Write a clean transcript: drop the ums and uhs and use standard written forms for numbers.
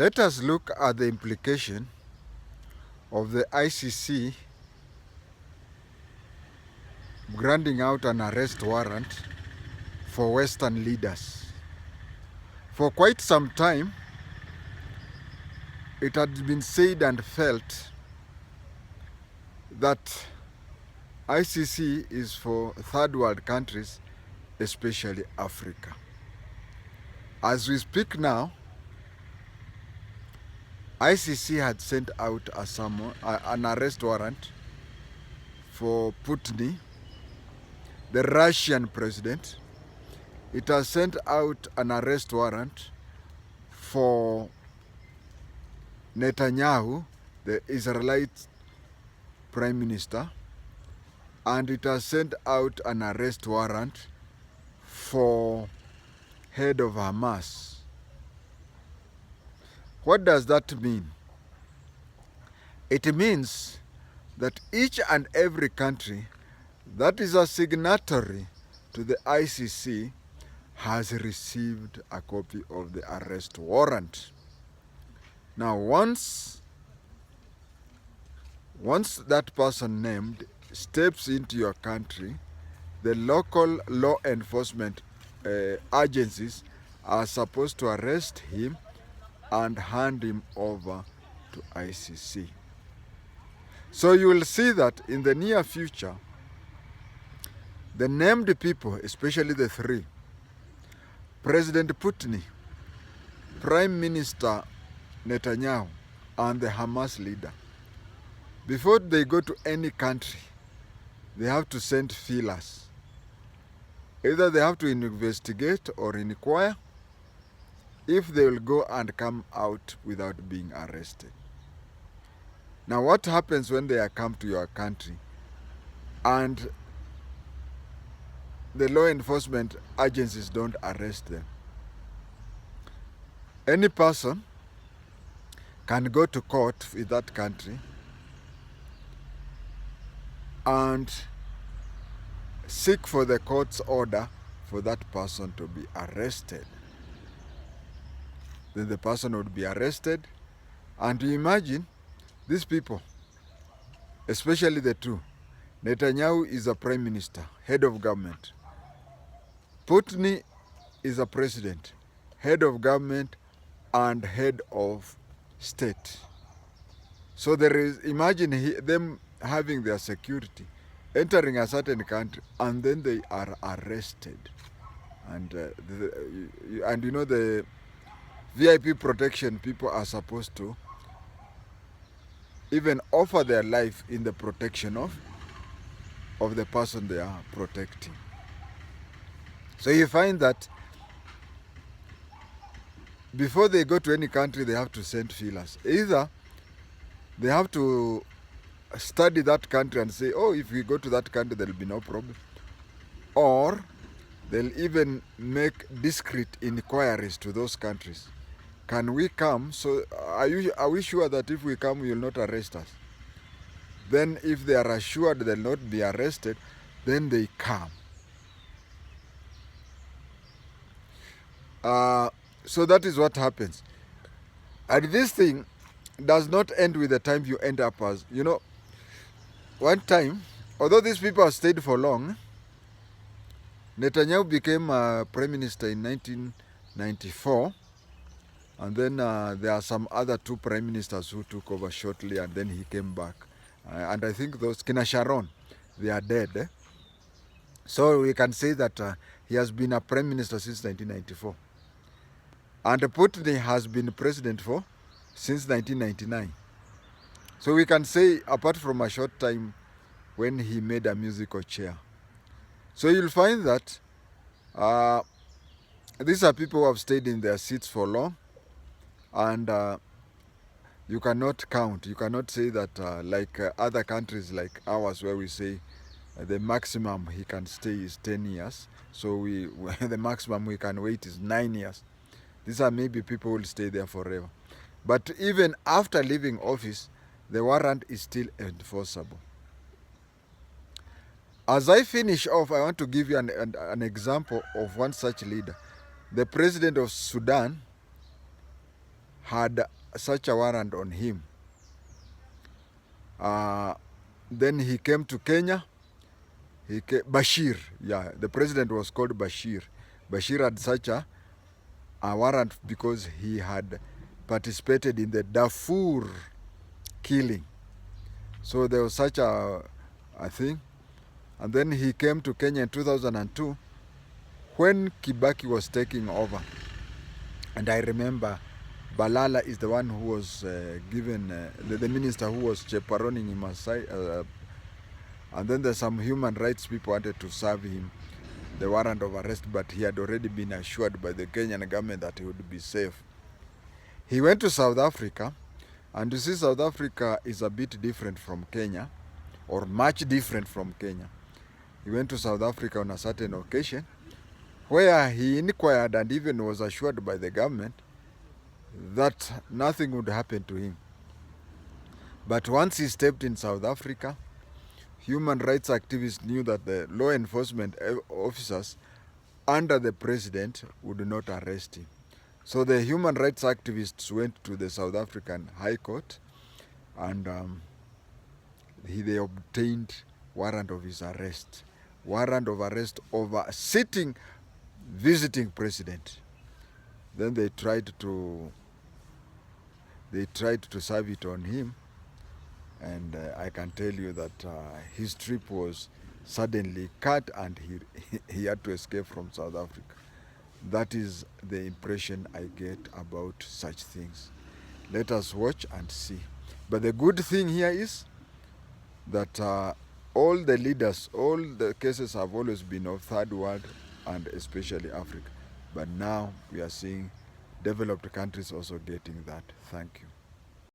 Let us look at the implication of the ICC granting out an arrest warrant for Western leaders. For quite some time, it had been said and felt that ICC is for third world countries, especially Africa. As we speak now, ICC had sent out an arrest warrant for Putin, the Russian president. It has sent out an arrest warrant for Netanyahu, the Israelite prime minister, and it has sent out an arrest warrant for head of Hamas. What does that mean? It means that each and every country that is a signatory to the ICC has received a copy of the arrest warrant. Now, once that person named steps into your country, the local law enforcement agencies are supposed to arrest him and hand him over to ICC. So you will see that in the near future, the named people, especially the three, President Putin, Prime Minister Netanyahu, and the Hamas leader, before they go to any country, they have to send feelers. Either they have to investigate or inquire if they will go and come out without being arrested. Now, what happens when they come to your country and the law enforcement agencies don't arrest them? Any person can go to court with that country and seek for the court's order for that person to be arrested. Then the person would be arrested, and you imagine these people, especially the two. Netanyahu is a prime minister, head of government. Putin is a president, head of government and head of state. So there is, imagine them having their security, entering a certain country, and then they are arrested. And you know, the VIP protection people are supposed to even offer their life in the protection of the person they are protecting. So you find that before they go to any country, they have to send feelers. Either they have to study that country and say, oh, if we go to that country, there will be no problem. Or they'll even make discreet inquiries to those countries. Can we come? So are we sure that if we come, you will not arrest us? Then if they are assured they'll not be arrested, then they come. So that is what happens. And this thing does not end with the time you end up as, you know, one time, although these people have stayed for long, Netanyahu became prime minister in 1994. And then there are some other two prime ministers who took over shortly, and then he came back. And I think those, Kina Sharon, they are dead. So we can say that he has been a prime minister since 1994. And Putin has been president since 1999. So we can say, apart from a short time when he made a musical chair. So you'll find that these are people who have stayed in their seats for long. And you cannot count. You cannot say that like other countries like ours, where we say the maximum he can stay is 10 years. So the maximum we can wait is 9 years. These are maybe people who will stay there forever. But even after leaving office, the warrant is still enforceable. As I finish off, I want to give you an example of one such leader. The president of Sudan had such a warrant on him. Then he came to Kenya. Bashir, yeah, the president was called Bashir. Bashir had such a warrant because he had participated in the Darfur killing. So there was such a thing. And then he came to Kenya in 2002 when Kibaki was taking over. And I remember Balala is the one who was given, the minister who was chaperoning him aside. And then there's some human rights people wanted to serve him the warrant of arrest, but he had already been assured by the Kenyan government that he would be safe. He went to South Africa, and you see South Africa is a bit different from Kenya, or much different from Kenya. He went to South Africa on a certain occasion where he inquired and even was assured by the government that nothing would happen to him. But once he stepped in South Africa, human rights activists knew that the law enforcement officers under the president would not arrest him. So the human rights activists went to the South African High Court, and they obtained warrant of his arrest. Warrant of arrest over sitting, visiting president. Then they tried to serve it on him, and I can tell you that his trip was suddenly cut and he had to escape from South Africa. That is the impression I get about such things. Let us watch and see. But the good thing here is that all the leaders, all the cases have always been of third world and especially Africa. But now we are seeing developed countries also getting that. Thank you.